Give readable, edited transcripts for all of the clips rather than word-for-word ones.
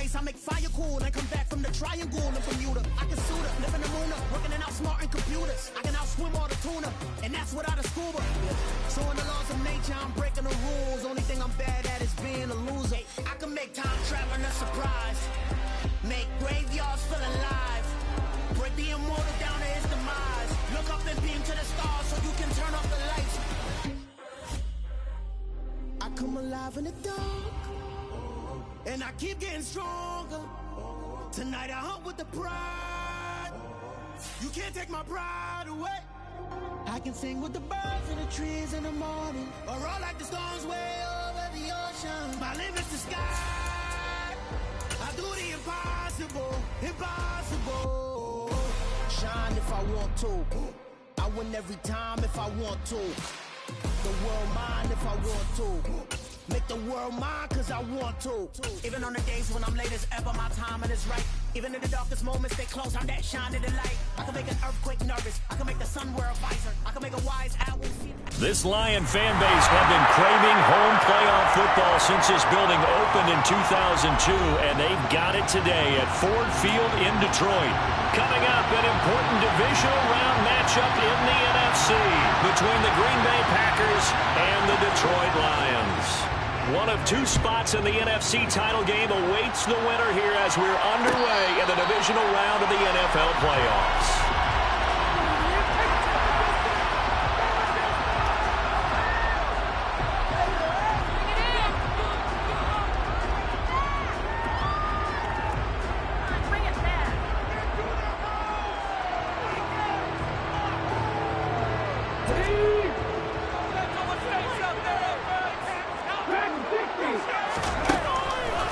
race, I make fire cool and come back from the triangle and Bermuda. I can suit her, live in the moon, working and outsmarting computers. I can outswim all the tuna, and that's without a scuba. So in the laws of nature, I'm breaking the rules. Only thing I'm bad at is being a loser. I can make time traveling a surprise, make graveyards feel alive, break the immortal down to his demise. Look up and beam to the stars so you can turn off the lights. I come alive in the dark, and I keep getting stronger. Tonight I hunt with the pride. You can't take my pride away. I can sing with the birds and the trees in the morning, or roll like the storms way over the ocean. My limit's the sky. I do the impossible, impossible. Shine if I want to. I win every time if I want to. The world mine if I want to. Make the world mine cause I want to. Even on the days when I'm late as ever, my timing is right. Even in the darkest moments, stay close, I'm that shine of the light. I can make an earthquake nervous. I can make the sun wear a visor. I can make a wise owl see. This Lion fan base have been craving home playoff football since this building opened in 2002, and they've got it today at Ford Field in Detroit. Coming up, an important divisional round matchup in the NFC between the Green Bay Packers and the Detroit Lions. One of two spots in the NFC title game awaits the winner here as we're underway in the divisional round of the NFL playoffs.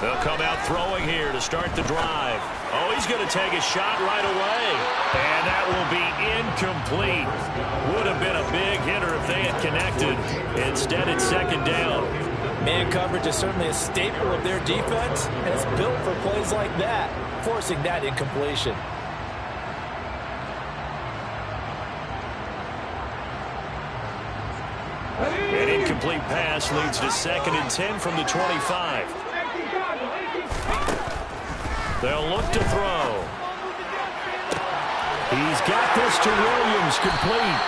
They'll come out throwing here to start the drive. Oh, he's going to take a shot right away. And that will be incomplete. Would have been a big hitter if they had connected. Instead, it's second down. Man coverage is certainly a staple of their defense, and it's built for plays like that, forcing that incompletion. An incomplete pass leads to 2nd and 10 from the 25. They'll look to throw. He's got this to Williams, complete.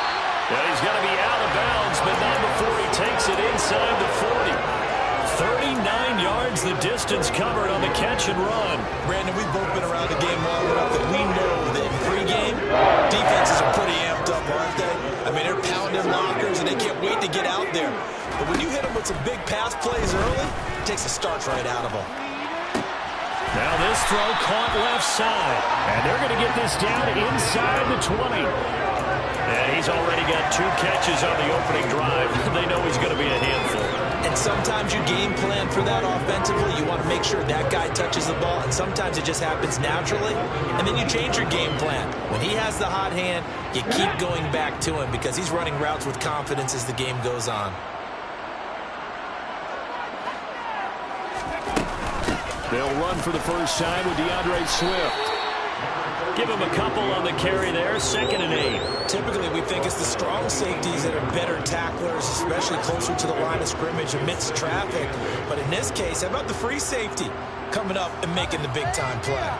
And he's going to be out of bounds, but not before he takes it inside the 40. 39 yards the distance covered on the catch and run. Brandon, we've both been around the game long enough that we know that in pregame, defenses are pretty amped up, aren't they? I mean, they're pounding lockers, and they can't wait to get out there. But when you hit them with some big pass plays early, it takes the starch right out of them. Now this throw caught left side. And they're going to get this down inside the 20. And he's already got 2 catches on the opening drive. They know he's going to be a handful. And sometimes you game plan for that offensively. You want to make sure that guy touches the ball. And sometimes it just happens naturally. And then you change your game plan. When he has the hot hand, you keep going back to him because he's running routes with confidence as the game goes on. They'll run for the first time with DeAndre Swift. Give him a couple on the carry there, 2nd and 8. Typically, we think it's the strong safeties that are better tacklers, especially closer to the line of scrimmage amidst traffic. But in this case, how about the free safety coming up and making the big-time play?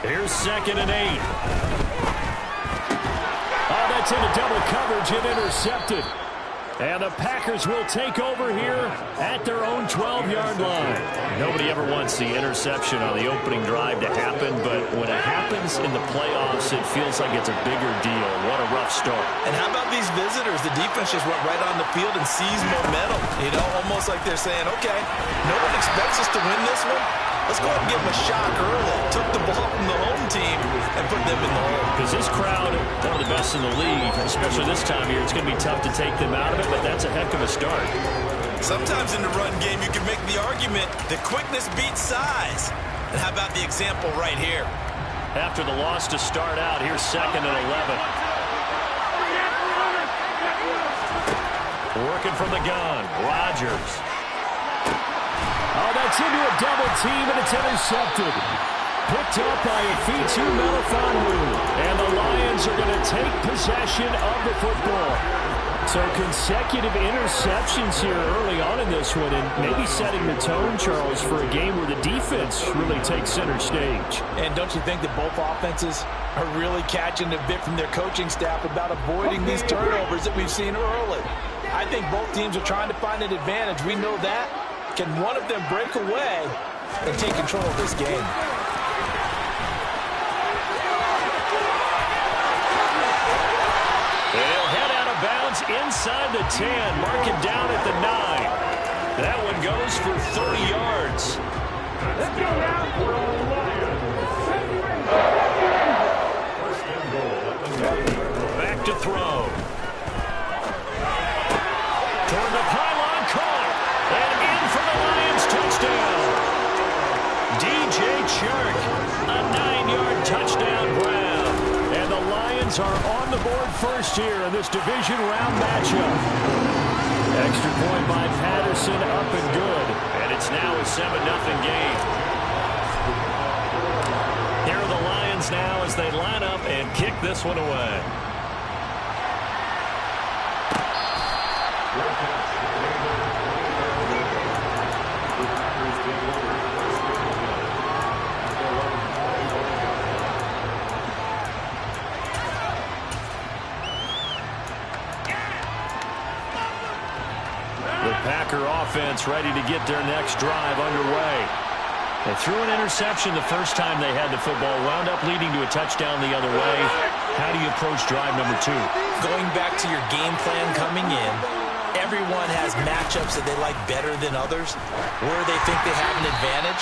Here's 2nd and 8. Oh, that's into double coverage and intercepted. And the Packers will take over here at their own 12-yard line. Nobody ever wants the interception on the opening drive to happen, but when it happens in the playoffs, it feels like it's a bigger deal. What a rough start. And how about these visitors? The defense just went right on the field and seized momentum. You know, almost like they're saying, okay, no one expects us to win this one. Let's go ahead and give them a shock early. Took the ball from the home team and put them in the hole. Because this crowd, one of the best in the league, especially this time of year, it's going to be tough to take them out of it, but that's a heck of a start. Sometimes in the run game, you can make the argument that quickness beats size. And how about the example right here? After the loss to start out, here's 2nd and 11. Working from the gun, Rodgers. Oh, that's into a double team, and it's intercepted. Picked up by Afitu Melifonwu. And the Lions are going to take possession of the football. So consecutive interceptions here early on in this one, and maybe setting the tone, Charles, for a game where the defense really takes center stage. And don't you think that both offenses are really catching a bit from their coaching staff about avoiding these turnovers that we've seen early? I think both teams are trying to find an advantage. We know that. Can one of them break away and take control of this game? They'll head out of bounds inside the 10. Mark it down at the 9. That one goes for 30 yards. Back to throw. Toward the pylon, caught. And in for the Lions touchdown. DJ Chark, a 9-yard touchdown grab. And the Lions are on the board first here in this division round matchup. Extra point by Patterson, up and good. And it's now a 7-0 game. Here are the Lions now as they line up and kick this one away. Packer offense ready to get their next drive underway. They threw an interception the first time they had the football, wound up leading to a touchdown the other way. How do you approach drive number 2? Going back to your game plan coming in, everyone has matchups that they like better than others, where they think they have an advantage.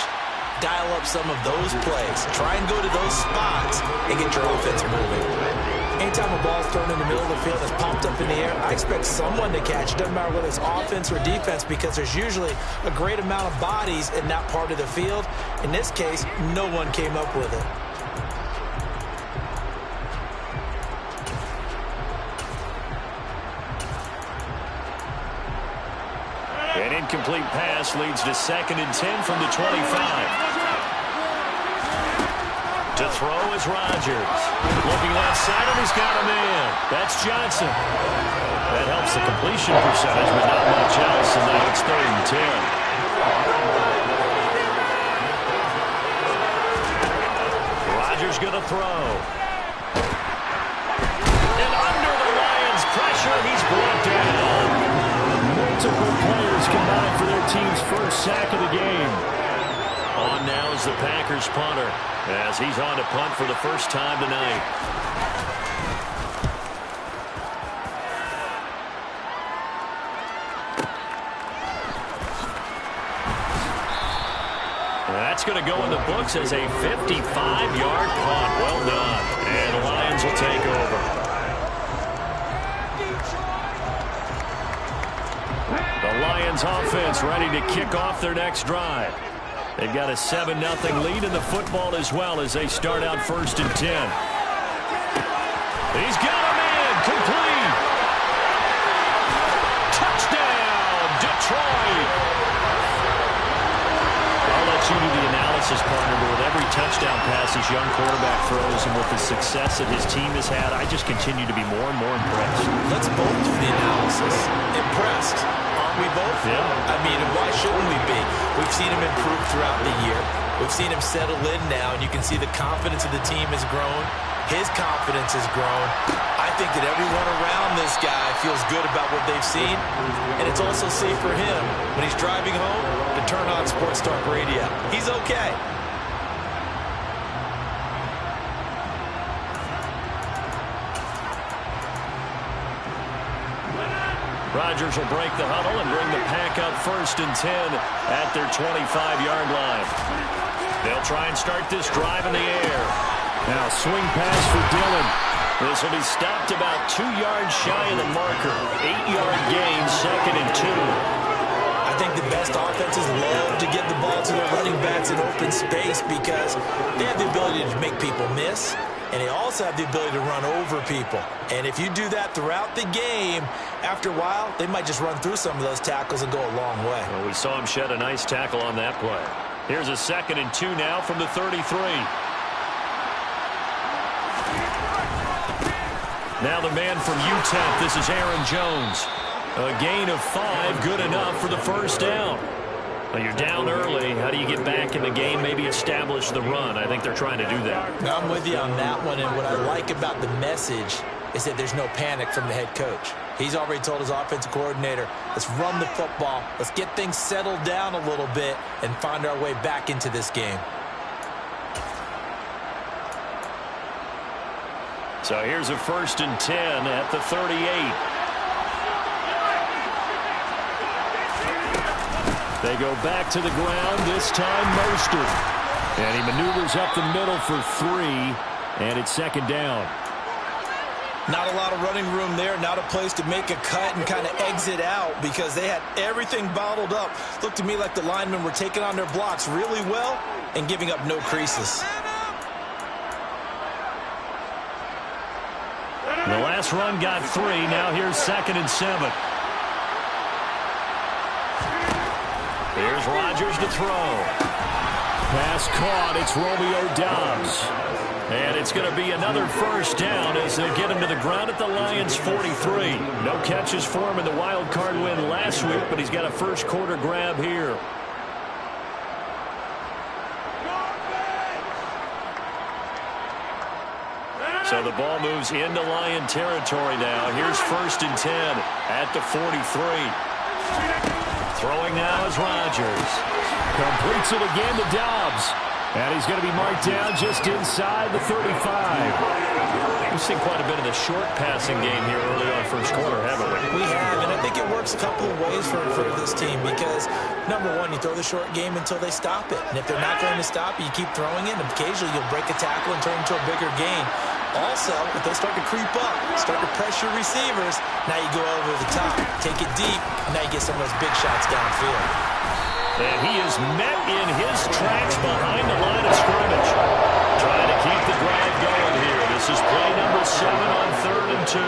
Dial up some of those plays. Try and go to those spots and get your offense moving. Anytime a ball's thrown in the middle of the field that's popped up in the air, I expect someone to catch it. Doesn't matter whether it's offense or defense, because there's usually a great amount of bodies in that part of the field. In this case, no one came up with it. An incomplete pass leads to 2nd and 10 from the 25. To throw is Rodgers. Looking left side, and he's got a man. That's Johnson. That helps the completion percentage, but not much else, and now it's 3rd and 10. Rodgers going to throw. And under the Lions' pressure, he's brought down. Multiple players combined for their team's first sack of the game. On now is the Packers punter, as he's on to punt for the first time tonight. And that's going to go in the books as a 55-yard punt. Well done. And the Lions will take over. The Lions offense ready to kick off their next drive. They've got a 7-0 lead in the football as well as they start out 1st and 10. He's got a man, complete. Touchdown, Detroit. I'll let you do the analysis, partner, but with every touchdown pass this young quarterback throws and with the success that his team has had, I just continue to be more and more impressed. Let's both do the analysis. Impressed? We both? Yeah. I mean, why shouldn't we be? We've seen him improve throughout the year. We've seen him settle in now, and you can see the confidence of the team has grown. His confidence has grown. I think that everyone around this guy feels good about what they've seen, and it's also safe for him when he's driving home to turn on Sports Talk Radio. He's okay. Rodgers will break the huddle and bring the pack up 1st and 10 at their 25-yard line. They'll try and start this drive in the air. Now swing pass for Dillon. This will be stopped about 2 yards shy of the marker. 8-yard gain, 2nd and 2. I think the best offenses love to get the ball to their running backs in open space because they have the ability to make people miss, and they also have the ability to run over people. And if you do that throughout the game, after a while, they might just run through some of those tackles and go a long way. Well, we saw him shed a nice tackle on that play. Here's a 2nd and 2 now from the 33. Now the man from UTEP, this is Aaron Jones. A gain of 5, good enough for the first down. Well, you're down early. How do you get back in the game, maybe establish the run? I think they're trying to do that. I'm with you on that one, and what I like about the message is that there's no panic from the head coach. He's already told his offensive coordinator, let's run the football, let's get things settled down a little bit and find our way back into this game. So here's a 1st and 10 at the 38. They go back to the ground, this time Mostert. And he maneuvers up the middle for 3, and it's 2nd down. Not a lot of running room there, not a place to make a cut and kind of exit out because they had everything bottled up. Looked to me like the linemen were taking on their blocks really well and giving up no creases. The last run got 3. Now here's 2nd and 7. Here's Rodgers to throw. Pass caught. It's Romeo Doubs. And it's going to be another first down as they get him to the ground at the Lions' 43. No catches for him in the wild card win last week, but he's got a first quarter grab here. So the ball moves into Lion territory now. Here's 1st and 10 at the 43. Throwing now is Rodgers. Completes it again to Doubs. And he's going to be marked down just inside the 35. We've seen quite a bit of the short passing game here early on first quarter, haven't we? We have, and I think it works a couple of ways for this team because, number one, you throw the short game until they stop it. And if they're not going to stop it, you keep throwing it, and occasionally you'll break a tackle and turn into a bigger gain. Also, if they start to creep up, start to pressure receivers, now you go over the top, take it deep, and now you get some of those big shots downfield. And he is met in his tracks behind the line of scrimmage. Trying to keep the drive going here. This is play number 7 on 3rd and 2.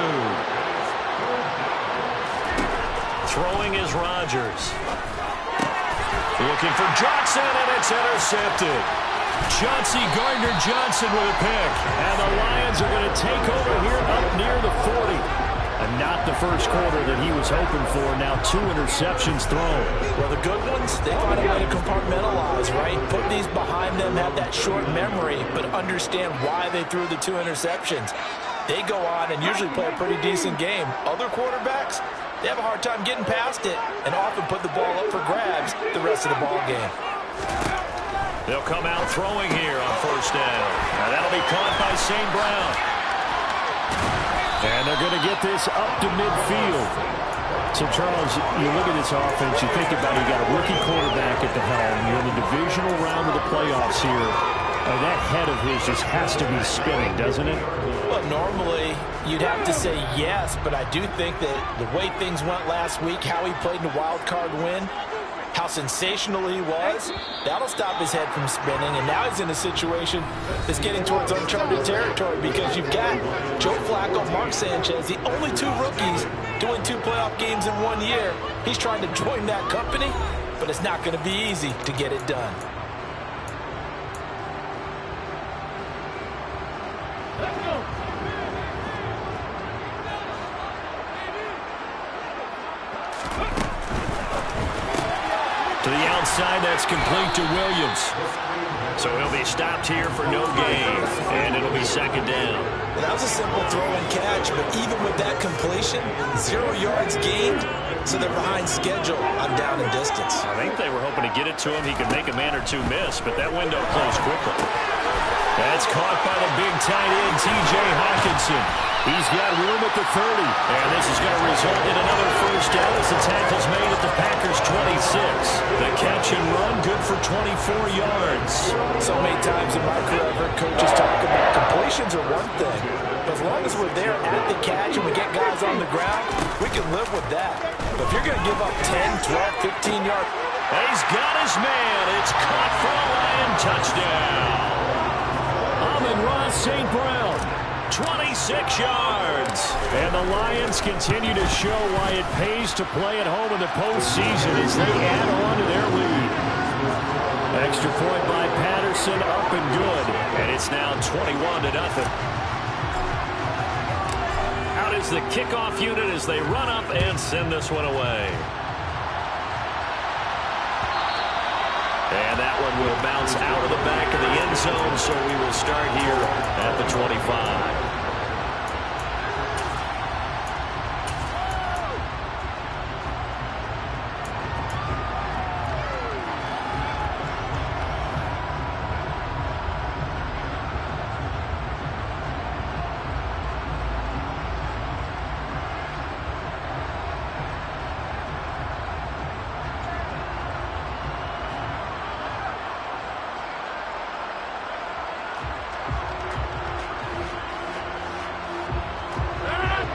Throwing is Rodgers. Looking for Johnson, and it's intercepted. Chauncey Gardner-Johnson with a pick. And the Lions are going to take over here up near the 40. And not the first quarter that he was hoping for. Now 2 interceptions thrown. Well, the good ones, they find a way to compartmentalize, right? Put these behind them, have that short memory, but understand why they threw the 2 interceptions. They go on and usually play a pretty decent game. Other quarterbacks, they have a hard time getting past it and often put the ball up for grabs the rest of the ball game. They'll come out throwing here on 1st down. Now that'll be caught by St. Brown. And they're going to get this up to midfield. So, Charles, you look at this offense, you think about it, you got a rookie quarterback at the helm. You're in the divisional round of the playoffs here. That head of his just has to be spinning, doesn't it? Well, normally you'd have to say yes, but I do think that the way things went last week, how he played in the wild card win, how sensational he was, that'll stop his head from spinning. And now he's in a situation that's getting towards uncharted territory because you've got Joe Flacco, Mark Sanchez, the only 2 rookies doing 2 playoff games in 1 year. He's trying to join that company, but it's not going to be easy to get it done. To the outside, that's complete to Williams. So he'll be stopped here for no gain, and it'll be 2nd down. Well, that was a simple throw and catch, but even with that completion, 0 yards gained, so they're behind schedule on down and distance. I think they were hoping to get it to him. He could make a man or 2 miss, but that window closed quickly. That's caught by the big tight end, T.J. Hawkinson. He's got room at the 30, and this is going to result in another first down as the tackle's made at the Packers' 26. The catch and run, good for 24 yards. So many times in my career, I've heard coaches talk about completions are one thing, but as long as we're there at the catch and we get guys on the ground, we can live with that. But if you're going to give up 10, 12, 15 yards. He's got his man. It's caught for a Lion touchdown. Amon-Ra St. Brown. 26 yards. And the Lions continue to show why it pays to play at home in the postseason as they add on to their lead. Extra point by Patterson, up and good. And it's now 21-0. is the kickoff unit as they run up and send this one away. And that one will bounce out of the back of the end zone, so we will start here at the 25.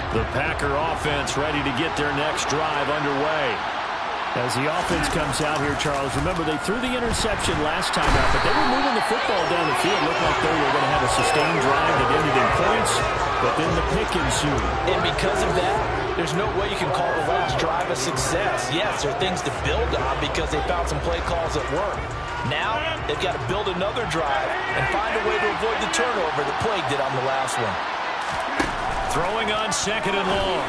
The Packer offense ready to get their next drive underway. As the offense comes out here, Charles, remember they threw the interception last time out, but they were moving the football down the field. Looked like they were going to have a sustained drive that ended in points, but then the pick ensued. And because of that, there's no way you can call the last drive a success. Yes, there are things to build on because they found some play calls that work. Now, they've got to build another drive and find a way to avoid the turnover that plagued it on the last one. Throwing on second and long.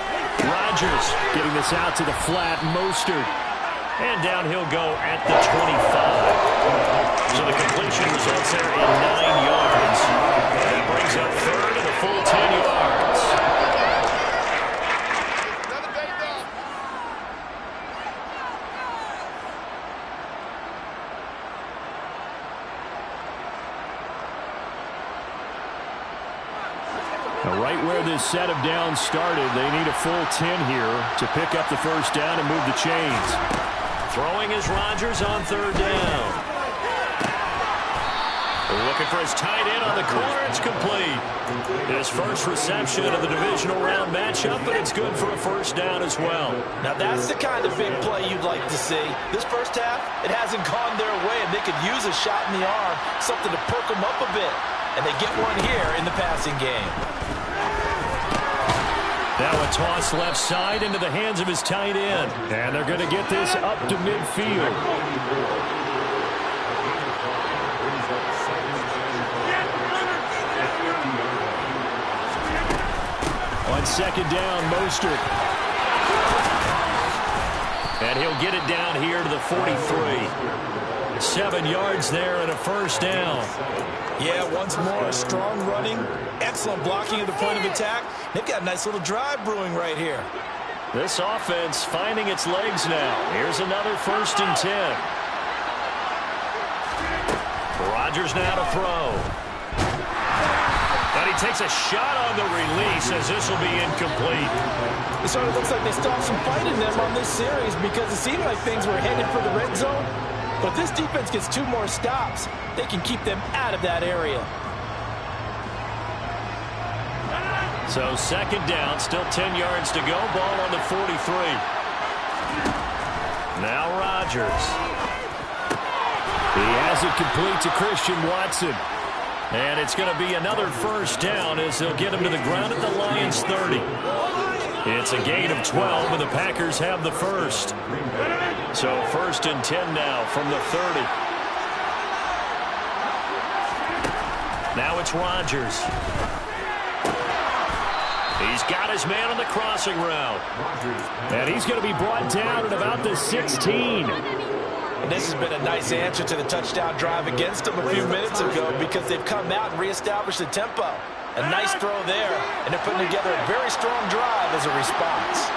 Rodgers getting this out to the flat. Mostert. And down he'll go at the 25. So the completion results there in 9 yards. That brings up third and a full 10 yards. Now, right where this set of downs started, they need a full 10 here to pick up the first down and move the chains. Throwing is Rodgers on third down. Looking for his tight end on the corner. It's complete. His first reception of the divisional round matchup, but it's good for a first down as well. Now that's the kind of big play you'd like to see. This first half, it hasn't gone their way, and they could use a shot in the arm, something to perk them up a bit. And they get one here in the passing game. Now a toss left side into the hands of his tight end. And they're going to get this up to midfield. On second down, Mostert. And he'll get it down here to the 43. 7 yards there and a first down. Yeah, once more, strong running, excellent blocking at the point of attack. They've got a nice little drive brewing right here. This offense finding its legs now. Here's another 1st and 10. Rodgers now to throw. And he takes a shot on the release as this will be incomplete. It sort of looks like they still have some fight in them on this series because it seemed like things were headed for the red zone. But this defense gets 2 more stops. They can keep them out of that area. So second down, still 10 yards to go. Ball on the 43. Now Rodgers. He has it complete to Christian Watson. And it's going to be another first down as they'll get him to the ground at the Lions' 30. It's a gain of 12, and the Packers have the first. So 1st and 10 now from the 30. Now it's Rodgers. He's got his man on the crossing route. And he's going to be brought down at about the 16. And this has been a nice answer to the touchdown drive against them a few minutes ago because they've come out and reestablished the tempo. A nice throw there, and they're putting together a very strong drive as a response.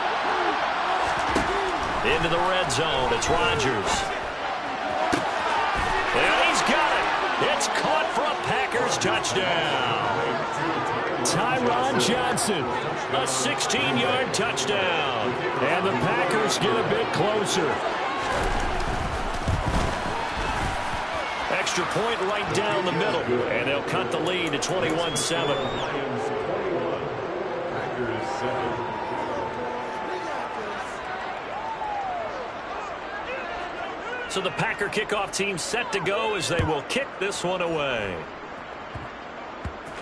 Into the red zone, it's Rodgers. And he's got it. It's caught for a Packers touchdown. Tyron Johnson. A 16-yard touchdown. And the Packers get a bit closer. Extra point right down the middle. And they'll cut the lead to 21-7. So the Packer kickoff team set to go as they will kick this one away.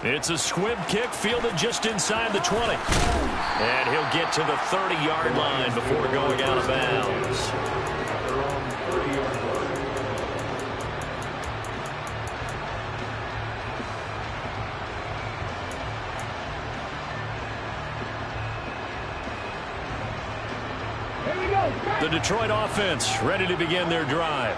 It's a squib kick fielded just inside the 20. And he'll get to the 30-yard line before going out of bounds. The Detroit offense ready to begin their drive.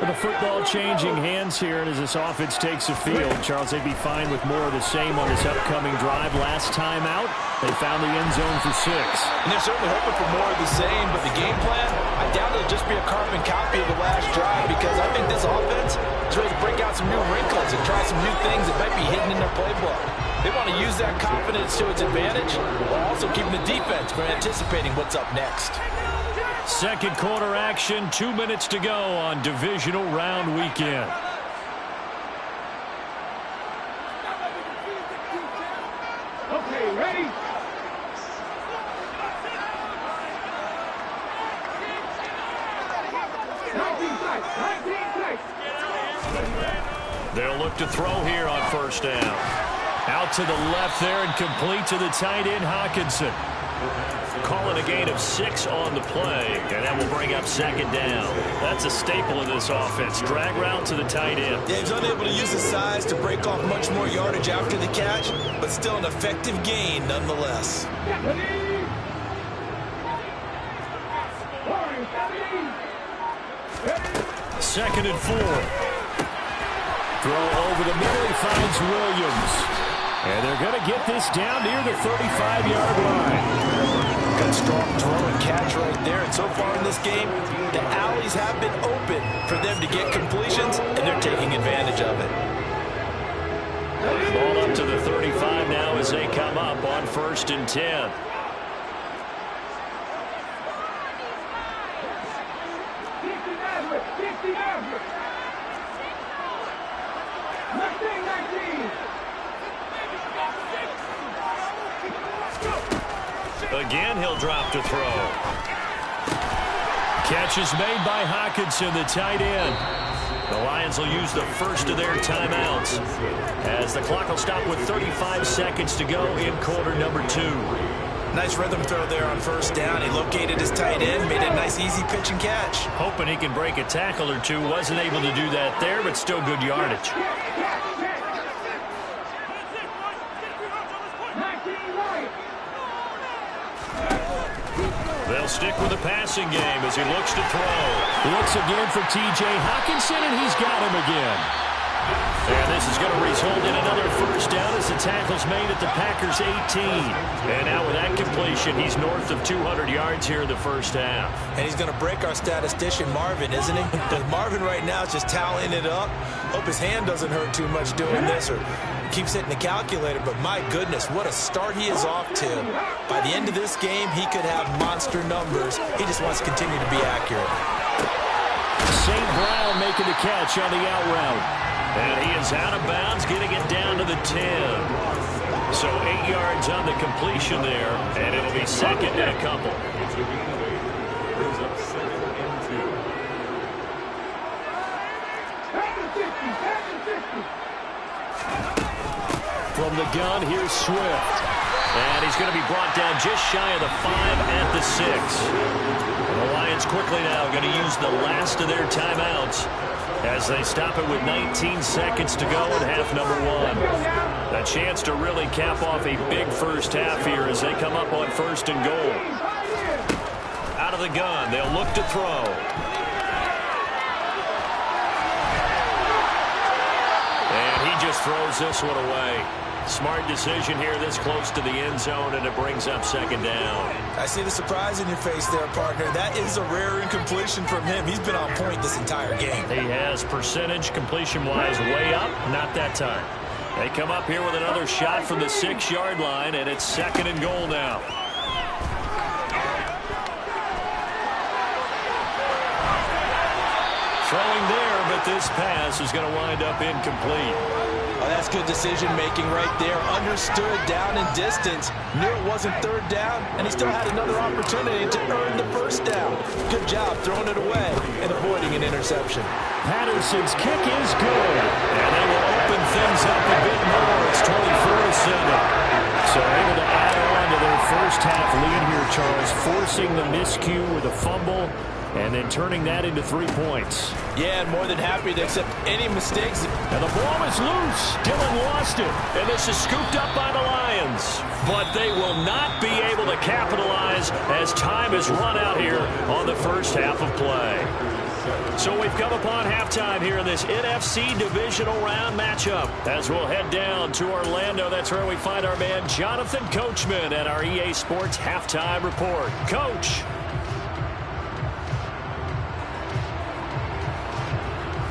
With the football changing hands here, and as this offense takes the field, Charles, they'd be fine with more of the same on this upcoming drive. Last time out, they found the end zone for 6. And they're certainly hoping for more of the same, but the game plan, I doubt it'll just be a carbon copy of the last drive, because I think this offense is ready to break out some new wrinkles and try some new things that might be hidden in their playbook. They want to use that confidence to its advantage while also keeping the defense from anticipating what's up next. Second quarter action, 2 minutes to go on divisional round weekend. Okay, ready? They'll look to throw here on first down. Out to the left there and complete to the tight end, Hockenson. Calling a gain of 6 on the play, and that will bring up second down. That's a staple of this offense. Drag route to the tight end. Yeah, he's unable to use his size to break off much more yardage after the catch, but still an effective gain nonetheless. Second and 4. Throw over the middle, he finds Williams. And they're going to get this down near the 35-yard line. Good strong throw and catch right there. And so far in this game, the alleys have been open for them to get completions, and they're taking advantage of it. Ball up to the 35 now as they come up on 1st and 10. Again, he'll drop to throw. Catch is made by Hockenson, the tight end. The Lions will use the first of their timeouts as the clock will stop with 35 seconds to go in quarter number 2. Nice rhythm throw there on first down. He located his tight end, made a nice easy pitch and catch. Hoping he can break a tackle or two. Wasn't able to do that there, but still good yardage. They'll stick with the passing game as he looks to throw. Looks again for T.J. Hockenson, and he's got him again. And this is going to result in another first down as the tackle's made at the Packers' 18. And now with that completion, he's north of 200 yards here in the first half. And he's going to break our statistician, Marvin, isn't he? Because Marvin right now is just tallying it up. Hope his hand doesn't hurt too much doing this or keeps hitting the calculator. But my goodness, what a start he is off to. By the end of this game, he could have monster numbers. He just wants to continue to be accurate. St. Brown making the catch on the out route. And he is out of bounds, getting it down to the 10. So 8 yards on the completion there, and it'll be second and a couple. From the gun, here's Swift. And he's going to be brought down just shy of the 5 at the 6. And the Lions quickly now going to use the last of their timeouts as they stop it with 19 seconds to go in half number 1. A chance to really cap off a big first half here as they come up on 1st and goal. Out of the gun, they'll look to throw. And he just throws this one away. Smart decision here this close to the end zone, and it brings up second down. I see the surprise in your face there, partner. That is a rare incompletion from him. He's been on point this entire game. He has percentage completion-wise way up, not that time. They come up here with another shot from the 6-yard line, and it's second and goal now. Throwing there, but this pass is going to wind up incomplete. Oh, that's good decision-making right there. Understood down and distance. Knew it wasn't third down, and he still had another opportunity to earn the first down. Good job throwing it away and avoiding an interception. Patterson's kick is good. And they will open things up a bit more. It's 24-7. So able to add on to their first half lead here, Charles, forcing the miscue with a fumble. and then turning that into 3 points. Yeah, and more than happy to accept any mistakes. And the ball is loose. Dillon lost it. And this is scooped up by the Lions. But they will not be able to capitalize as time has run out here on the first half of play. So we've come upon halftime here in this NFC Divisional Round matchup. As we'll head down to Orlando, that's where we find our man Jonathan Coachman at our EA Sports Halftime Report. Coach.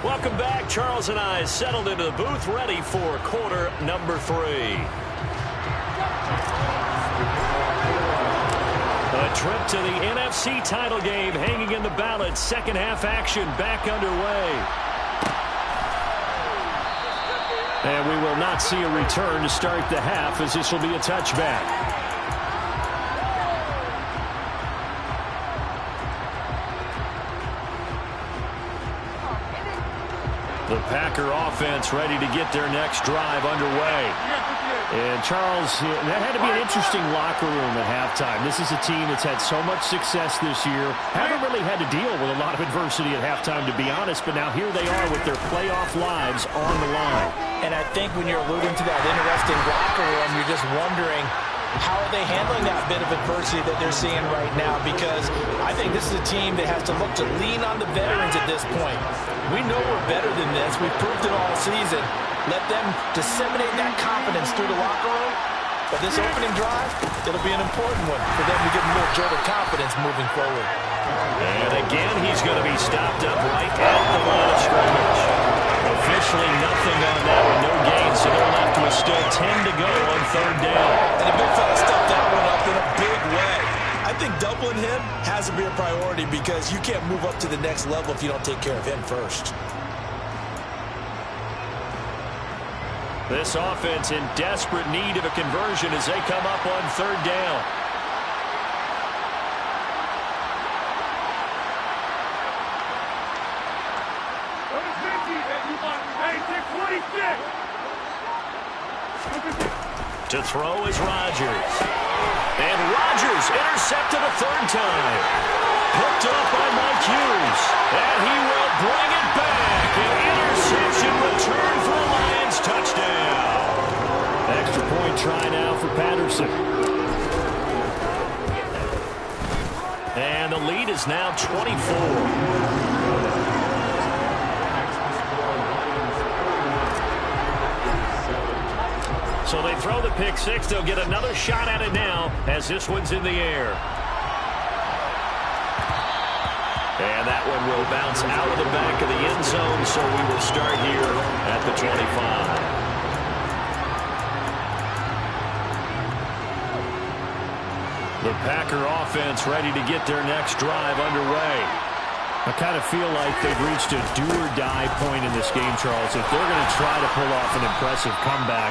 Welcome back. Charles and I settled into the booth, ready for quarter number 3. A trip to the NFC title game hanging in the balance. Second half action back underway. And we will not see a return to start the half, as this will be a touchback. The Packer offense ready to get their next drive underway. And, Charles, that had to be an interesting locker room at halftime. This is a team that's had so much success this year. Haven't really had to deal with a lot of adversity at halftime, to be honest. But now here they are with their playoff lives on the line. And I think when you're alluding to that interesting locker room, you're just wondering, how are they handling that bit of adversity that they're seeing right now? Because I think this is a team that has to look to lean on the veterans at this point. We know we're better than this. We've proved it all season. Let them disseminate that confidence through the locker room. But this opening drive, it'll be an important one for them to get a little jolt of confidence moving forward. And again, he's going to be stopped up right at the line of scrimmage. Officially nothing on that with no gain, so they're left with still 10 to go on third down. And the big fella stuffed that one up in a big way. I think doubling him has to be a priority because you can't move up to the next level if you don't take care of him first. This offense in desperate need of a conversion as they come up on third down. To throw is Rodgers. And Rodgers intercepted a third time. Picked up by Mike Hughes. And he will bring it back. An interception return for a Lions touchdown. Extra point try now for Patterson. And the lead is now 24. So they throw the pick six. They'll get another shot at it now as this one's in the air. And that one will bounce out of the back of the end zone, so we will start here at the 25. The Packer offense ready to get their next drive underway. I kind of feel like they've reached a do-or-die point in this game, Charles. If they're going to try to pull off an impressive comeback,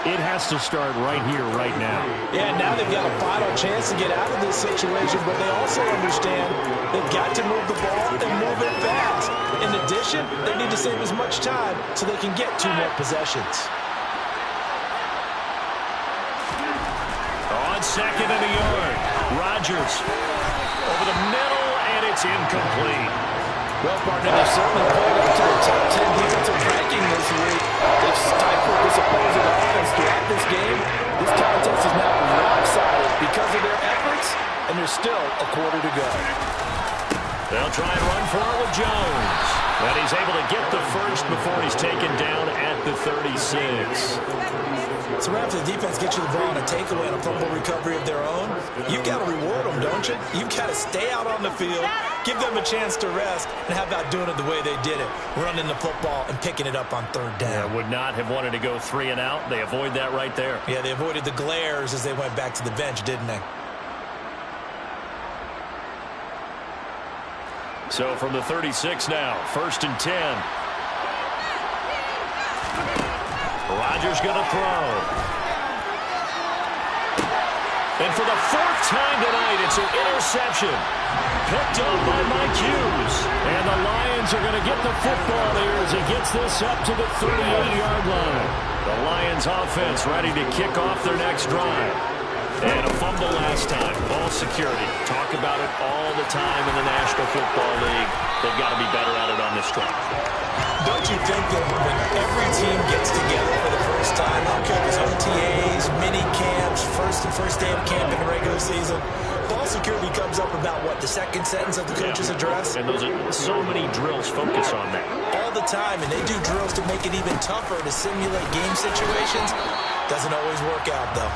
it has to start right here, right now. Yeah, now they've got a final chance to get out of this situation, but they also understand they've got to move the ball and move it fast. In addition, they need to save as much time so they can get 2 more possessions. On second and a yard, Rodgers over the middle, and it's incomplete. Well, partner, they certainly played up to the top 10 defensive ranking this week. They've stifled this opposing offense throughout this game. This contest is now rock solid because of their efforts, and there's still a quarter to go. They'll try and run for it with Jones. But he's able to get the first before he's taken down at the 36. So after the defense gets you the ball on a takeaway and a fumble recovery of their own, you've got to reward them, don't you? You've got to stay out on the field, give them a chance to rest, and how about doing it the way they did it, running the football and picking it up on third down. Yeah, would not have wanted to go 3 and out. They avoid that right there. Yeah, they avoided the glares as they went back to the bench, didn't they? So from the 36 now, 1st and 10. Rodgers going to throw. And for the 4th time tonight, it's an interception. Picked up by Mike Hughes. And the Lions are going to get the football here as he gets this up to the 38-yard line. The Lions offense ready to kick off their next drive. And a fumble last time. Ball security. Talk about it all the time in the National Football League. They've got to be better at it on this drive. Don't you think that when every team gets together for the first time, I don't care if it's OTAs, mini camps, first day of camp in the regular season, ball security comes up about, what, the second sentence of the coach's address? And those are so many drills focus on that. All the time, and they do drills to make it even tougher to simulate game situations. Doesn't always work out, though.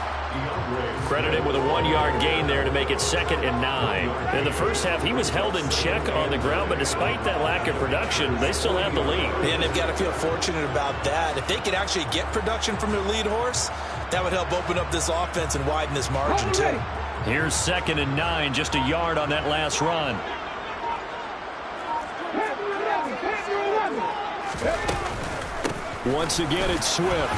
Credited with a 1-yard gain there to make it 2nd and 9. In the first half, he was held in check on the ground, but despite that lack of production, they still have the lead. And they've got to feel fortunate about that. If they could actually get production from their lead horse, that would help open up this offense and widen this margin, too. Here's 2nd and 9, just a yard on that last run. Once again, it's Swift.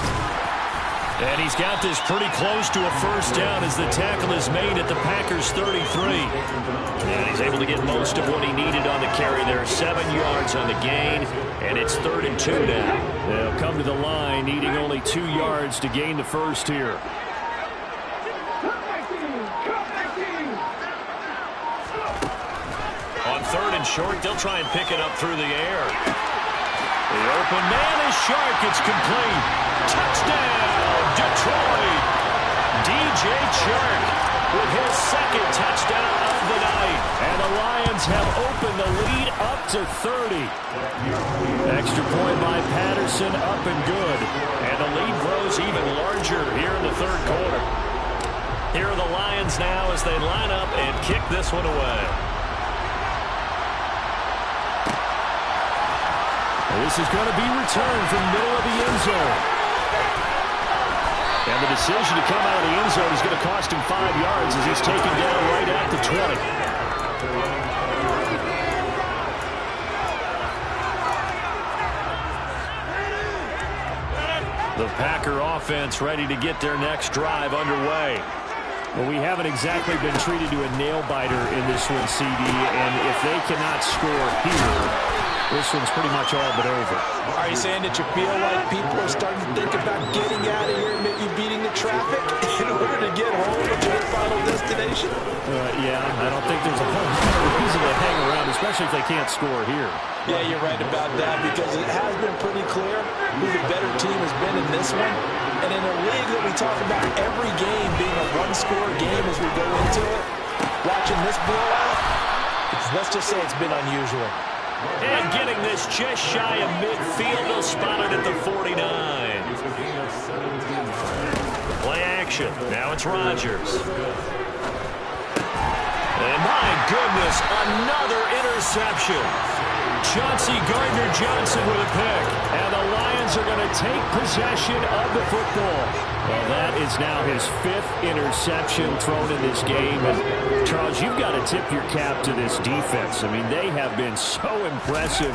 And he's got this pretty close to a first down as the tackle is made at the Packers' 33. And he's able to get most of what he needed on the carry there. 7 yards on the gain, and it's 3rd and 2 now. They'll come to the line, needing only 2 yards to gain the first here. On 3rd and short, they'll try and pick it up through the air. The open man is Shark. It's complete. Touchdown, Detroit. DJ Chark with his 2nd touchdown of the night. And the Lions have opened the lead up to 30. Extra point by Patterson, up and good. And the lead grows even larger here in the 3rd quarter. Here are the Lions now as they line up and kick this one away. This is going to be returned from the middle of the end zone. And the decision to come out of the end zone is going to cost him 5 yards as he's taken down right at the 20. The Packer offense ready to get their next drive underway. Well, we haven't exactly been treated to a nail-biter in this one, CD, and if they cannot score here, this one's pretty much all but over. Are you saying that you feel like people are starting to think about getting out of here and maybe beating the traffic in order to get home to their final destination? Yeah, I don't think there's a whole lot of reason to hang around, especially if they can't score here. Yeah, you're right about that because it has been pretty clear who the better team has been in this one. And in a league that we talk about every game being a one-score game as we go into it, watching this blowout, let's just say it's been unusual. And getting this just shy of midfield, they'll spot it at the 49. Play action. Now it's Rodgers. And my goodness, another interception. Chauncey Gardner-Johnson with a pick. And the Lions are going to take possession of the football. Well, that is now his 5th interception thrown in this game. And, Charles, you've got to tip your cap to this defense. I mean, they have been so impressive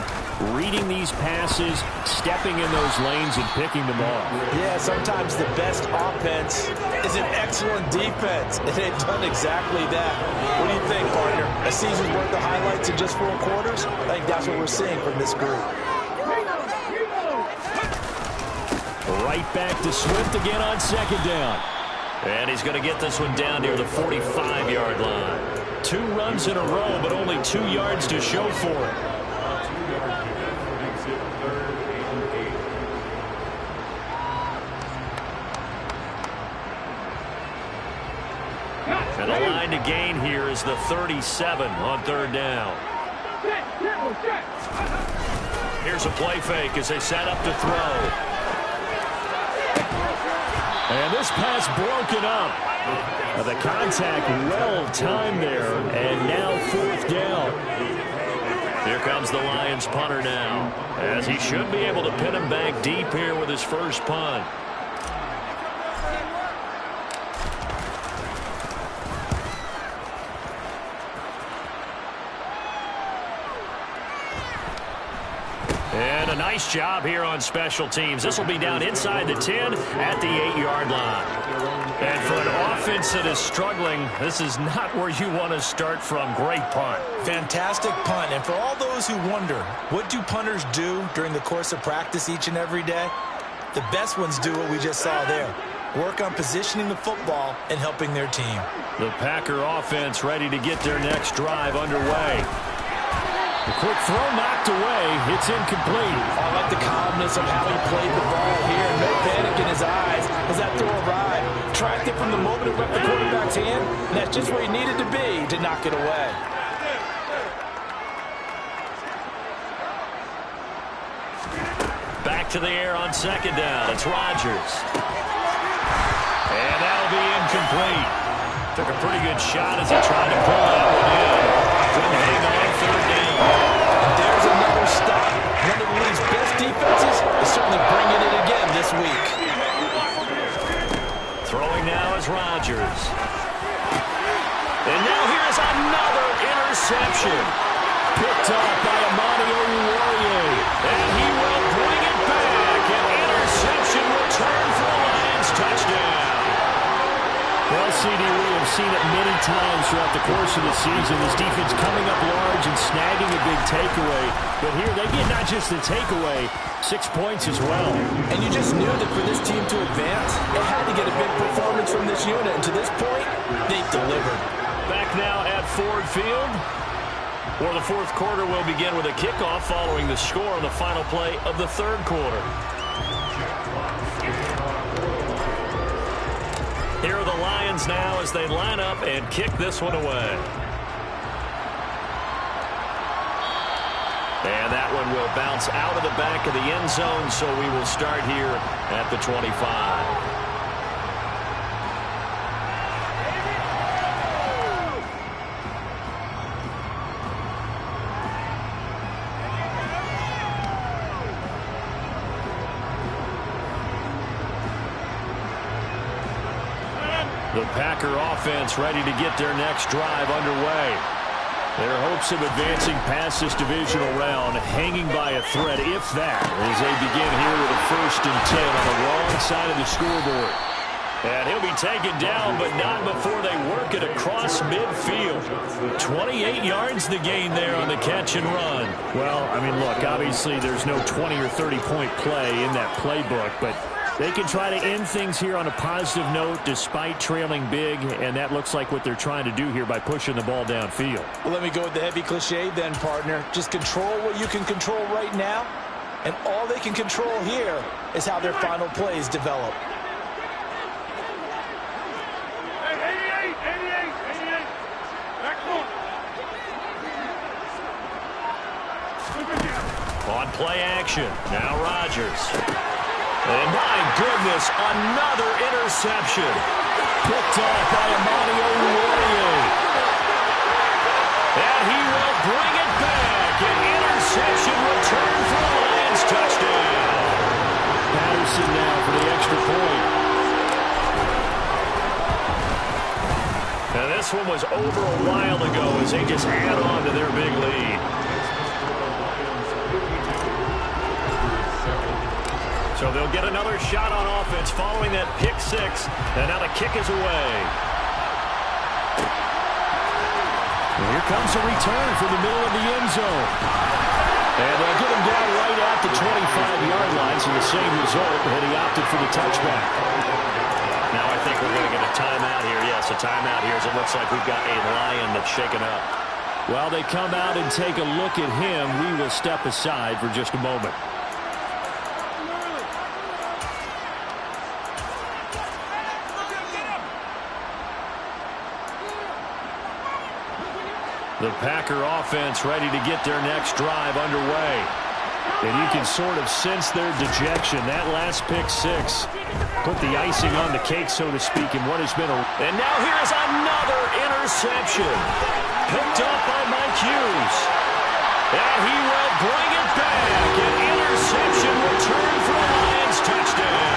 reading these passes, stepping in those lanes, and picking them off. Yeah, sometimes the best offense is an excellent defense, and they've done exactly that. What do you think, partner? A season's worth of highlights in just 4 quarters? I think that's what we're seeing from this group. Right back to Swift again on 2nd down. And he's going to get this one down near the 45-yard line. 2 runs in a row, but only 2 yards to show for it. And the line to gain here is the 37 on 3rd down. Here's a play fake as they set up to throw. And this pass broken up. The contact well timed there. And now 4th down. Here comes the Lions punter now, as he should be able to pin him back deep here with his first punt. And a nice job here on special teams. This will be down inside the 10 at the 8-yard line. And for an offense that is struggling, this is not where you want to start from. Great punt. Fantastic punt. And for all those who wonder, what do punters do during the course of practice each and every day? The best ones do what we just saw there. work on positioning the football and helping their team. The Packer offense ready to get their next drive underway. The quick throw knocked away. It's incomplete. I like the calmness of how he played the ball here. No panic in his eyes as that throw arrived. Tracked it from the moment it left the quarterback's hand, and that's just where he needed to be to knock it away. Back to the air on second down. It's Rodgers. And that'll be incomplete. Took a pretty good shot as he tried to pull that one in. Couldn't hang on third down. And there's another stop. One of the league's best defenses is certainly bringing it again this week. Throwing now is Rodgers. And now here's another interception. Picked off by Amani Oruwariye. And he will bring it back. An interception return for the Lions. Touchdown. Well, CD, we have seen it many times throughout the course of the season. This defense coming up large and snagging a big takeaway. But here they get not just the takeaway, 6 points as well. And you just knew that for this team to advance, it had to get a big performance from this unit. And to this point, they've delivered. Back now at Ford Field, where the fourth quarter will begin with a kickoff following the score on the final play of the third quarter. Here are the Lions now as they line up and kick this one away. And that one will bounce out of the back of the end zone, so we will start here at the 25. The Packer offense ready to get their next drive underway. Their hopes of advancing past this divisional round hanging by a thread, if that, as they begin here with a 1st and 10 on the wrong side of the scoreboard. And he'll be taken down, but not before they work it across midfield. 28 yards to gain there on the catch and run. Well, I mean, look, obviously there's no 20 or 30-point play in that playbook, but they can try to end things here on a positive note despite trailing big, and that looks like what they're trying to do here by pushing the ball downfield. Well, let me go with the heavy cliche then, partner. Just control what you can control right now, and all they can control here is how their final plays develop. On play action, now Rodgers. And my goodness, another interception. Picked off by Amani Oruwariye. And he will bring it back. An interception return for the Lions. Touchdown. Patterson now for the extra point. Now this one was over a while ago as they just add on to their big lead. So they'll get another shot on offense following that pick six. And now the kick is away. And here comes a return from the middle of the end zone. And they'll get him down right at the 25-yard line. So the same result, and he opted for the touchback. Now I think we're going to get a timeout here. Yes, a timeout here as it looks like we've got a Lion that's shaken up. While they come out and take a look at him, we will step aside for just a moment. The Packer offense ready to get their next drive underway. And you can sort of sense their dejection. That last pick six put the icing on the cake, so to speak, in what has been a... And now here's another interception. Picked up by Mike Hughes. And he will bring it back. An interception return for the Lions. Touchdown.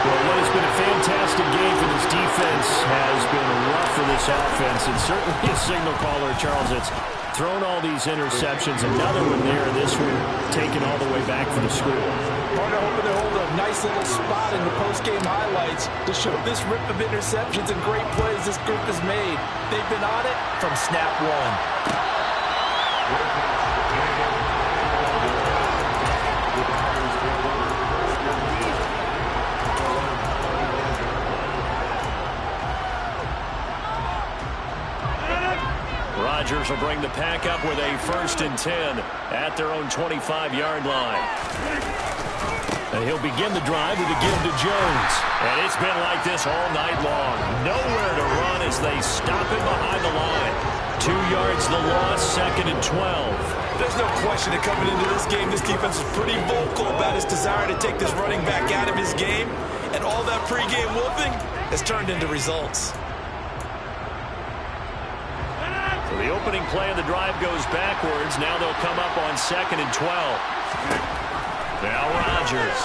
Well, what has been a fantastic game for this defense has been rough for this offense, and certainly a signal caller, Charles, that's thrown all these interceptions. Another one there, this one taken all the way back for the school. Partner hoping to hold a nice little spot in the post-game highlights to show this rip of interceptions and great plays this group has made. They've been on it from snap one. pack up with a 1st and 10 at their own 25-yard line. And he'll begin the drive with a give to Jones. And it's been like this all night long. Nowhere to run as they stop him behind the line. 2 yards the loss, 2nd and 12. There's no question that coming into this game, this defense is pretty vocal about its desire to take this running back out of his game. And all that pregame wolfing has turned into results. So the opening play of the drive goes backwards. Now they'll come up on 2nd and 12. Now Rodgers.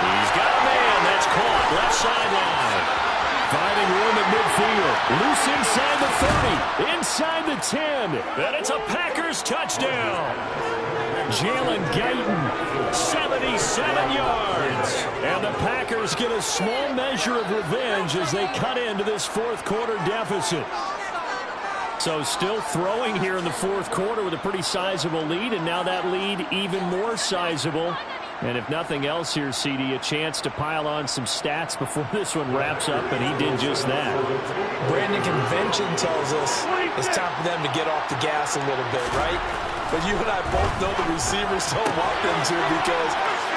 He's got a man. That's caught. Left sideline. Finding room at midfield. Loose inside the 30. Inside the 10. And it's a Packers touchdown. Jalen Guyton, 77 yards. And the Packers get a small measure of revenge as they cut into this 4th quarter deficit. So still throwing here in the 4th quarter with a pretty sizable lead, and now that lead even more sizable. And if nothing else here, CD, a chance to pile on some stats before this one wraps up, and he did just that. Brandon, convention tells us it's time for them to get off the gas a little bit, right? But you and I both know the receivers don't want them to because,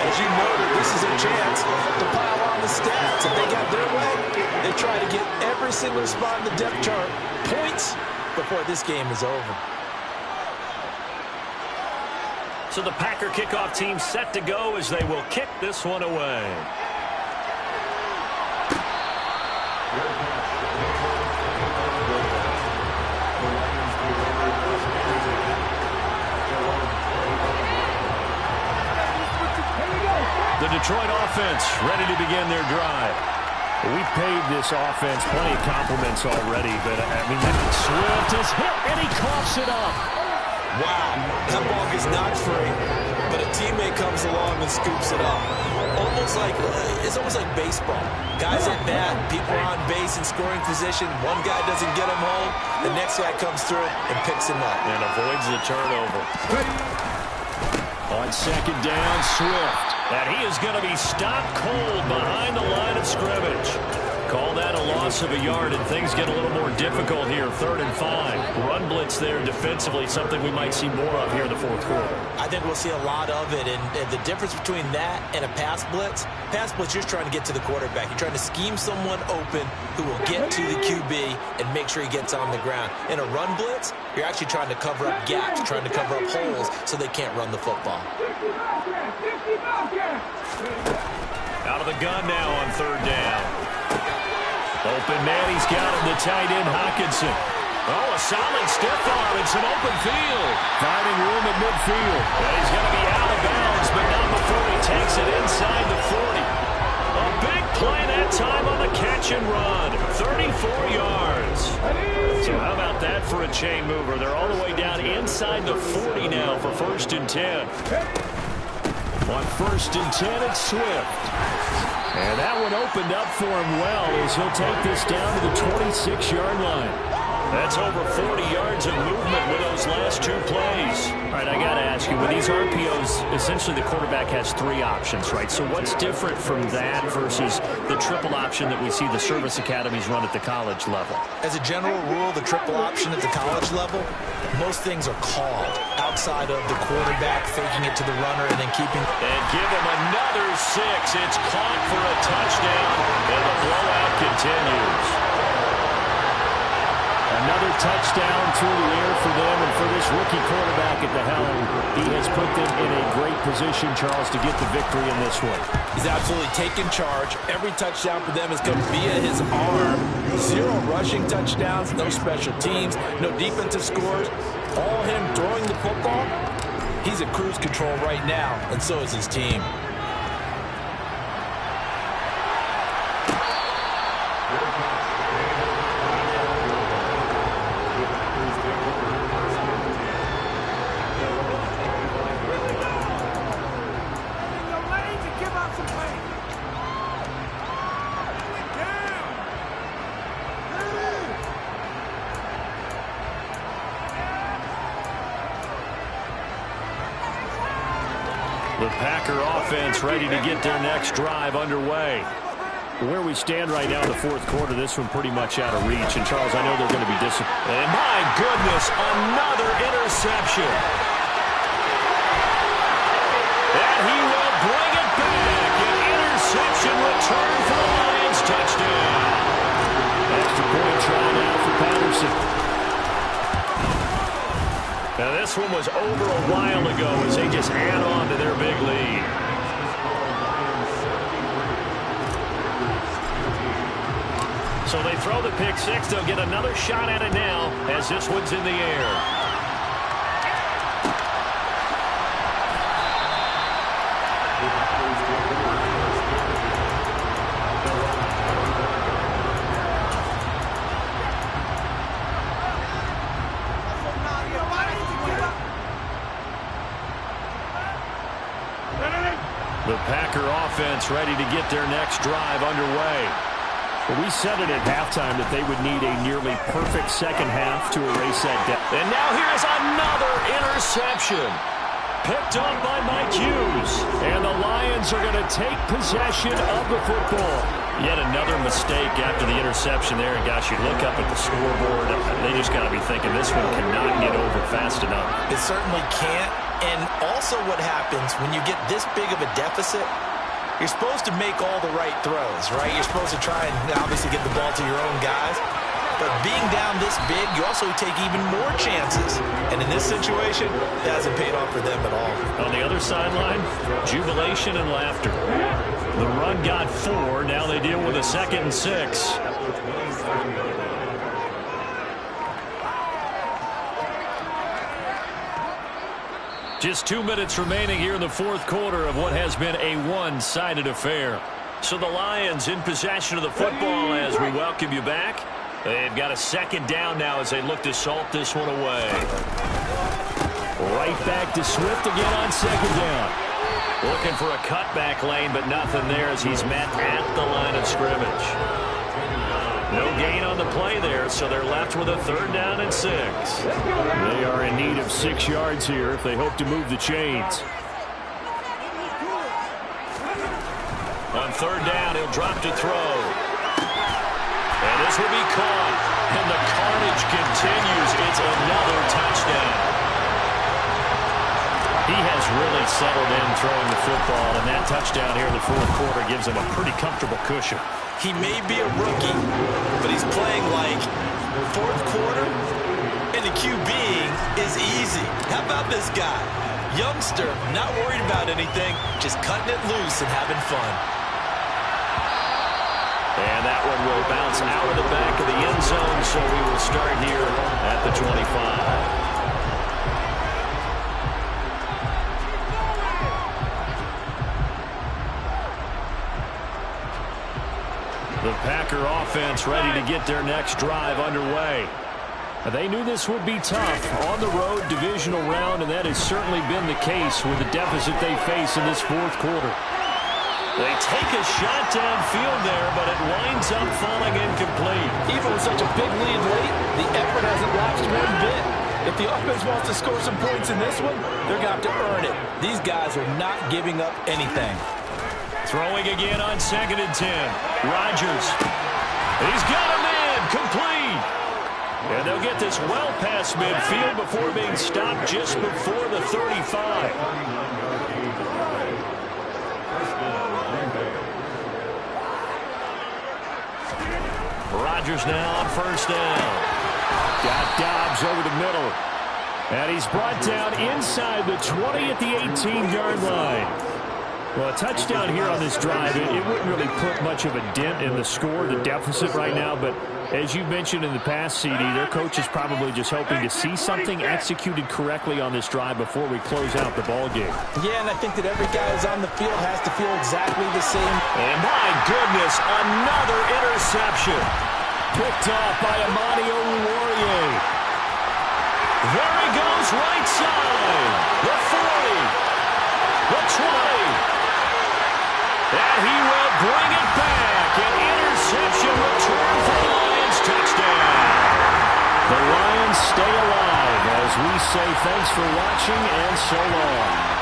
as you noted, this is a chance to pile on the stats. If they got their way, they try to get every single spot in the depth chart points before this game is over. So the Packer kickoff team set to go as they will kick this one away. The Detroit offense ready to begin their drive. We've paid this offense plenty of compliments already, but I mean, Swift is hit and he coughs it up. Wow, that ball gets knocked free, but a teammate comes along and scoops it up. It's almost like baseball. Guys at bat, people are on base in scoring position. One guy doesn't get him home, the next guy comes through and picks him up. And avoids the turnover. On 2nd down, Swift. And he is going to be stopped cold behind the line of scrimmage. Call that a loss of a yard, and things get a little more difficult here. 3rd and 5. Run blitz there defensively, something we might see more of here in the 4th quarter. I think we'll see a lot of it, and the difference between that and a pass blitz, you're trying to get to the quarterback. You're trying to scheme someone open who will get to the QB and make sure he gets on the ground. In a run blitz, you're actually trying to cover up gaps, trying to cover up holes so they can't run the football. Out of the gun now on 3rd down. Open man, he's got him, the tight end, Hockenson. Oh, a solid stiff arm and some open field. Finding room at midfield. And he's going to be out of bounds, but not before he takes it inside the 40. A big play that time on the catch and run. 34 yards. So how about that for a chain mover? They're all the way down inside the 40 now for 1st and 10. On 1st and 10, it's Swift. And that one opened up for him well as he'll take this down to the 26-yard line. That's over 40 yards of movement with those last 2 plays. All right, I got to ask you, with these RPOs, essentially the quarterback has 3 options, right? So what's different from that versus the triple option that we see the service academies run at the college level? As a general rule, the triple option at the college level, most things are called outside of the quarterback faking it to the runner and then keeping. And give him another 6. It's caught for a touchdown, and the blowout continues. Another touchdown through the air for them, and for this rookie quarterback at the helm, he has put them in a great position, Charles, to get the victory in this one. He's absolutely taken charge. Every touchdown for them has come via his arm. 0 rushing touchdowns, no special teams, no defensive scores. All him throwing the football. He's at cruise control right now, and so is his team. The Packer offense ready to get their next drive underway. Where we stand right now in the fourth quarter, this one pretty much out of reach. And, Charles, I know they're going to be disappointed. And, my goodness, another interception. And he will bring it back. An interception return for the Lions. Touchdown. Extra point try now for Patterson. Now, this one was over a while ago as they just add on to their big lead. So they throw the pick six. They'll get another shot at it now as this one's in the air. The Packer offense ready to get their next drive underway. Well, we said it at halftime that they would need a nearly perfect second half to erase that debt. And now here's another interception. Picked up by Mike Hughes. And the Lions are going to take possession of the football. Yet another mistake after the interception there. And gosh, you look up at the scoreboard, they just got to be thinking this one cannot get over fast enough. It certainly can't. And also what happens when you get this big of a deficit, you're supposed to make all the right throws, right? You're supposed to try and obviously get the ball to your own guys. But being down this big, you also take even more chances. And in this situation, that hasn't paid off for them at all. On the other sideline, jubilation and laughter. The run got 4. Now they deal with a 2nd and 6. Just 2 minutes remaining here in the fourth quarter of what has been a one-sided affair. So the Lions in possession of the football as we welcome you back. They've got a 2nd down now as they look to salt this one away. Right back to Swift again on 2nd down. Looking for a cutback lane, but nothing there as he's met at the line of scrimmage. No gain on the play there, so they're left with a 3rd down and 6. They are in need of 6 yards here if they hope to move the chains. On 3rd down, he'll drop to throw. And this will be caught. And the carnage continues. It's another touchdown. He has really settled in throwing the football, and that touchdown here in the fourth quarter gives him a pretty comfortable cushion. He may be a rookie, but he's playing like fourth quarter, and the QBing is easy. How about this guy? Youngster, not worried about anything, just cutting it loose and having fun. And that one will bounce out of the back of the end zone, so we will start here at the 25. The Packer offense ready to get their next drive underway. They knew this would be tough. On the road, divisional round, and that has certainly been the case with the deficit they face in this fourth quarter. They take a shot downfield there, but it winds up falling incomplete. Even with such a big lead late, the effort hasn't lapsed one bit. If the offense wants to score some points in this one, they're going to have to earn it. These guys are not giving up anything. Throwing again on 2nd and 10. Rodgers. He's got a man. Complete. And they'll get this well past midfield before being stopped just before the 35. Rodgers now on 1st down. Got Dobbs over the middle. And he's brought down inside the 20 at the 18-yard line. Well, a touchdown here on this drive, it wouldn't really put much of a dent in the score, the deficit right now. But as you mentioned in the past, CD, their coach is probably just hoping to see something executed correctly on this drive before we close out the ball game. Yeah, and I think that every guy who's on the field has to feel exactly the same. And my goodness, another interception. Picked off by Amani Oruwariye. There he goes, right side. The 40. The 20. And he will bring it back. An interception return for the Lions. Touchdown. The Lions stay alive as we say thanks for watching and so long.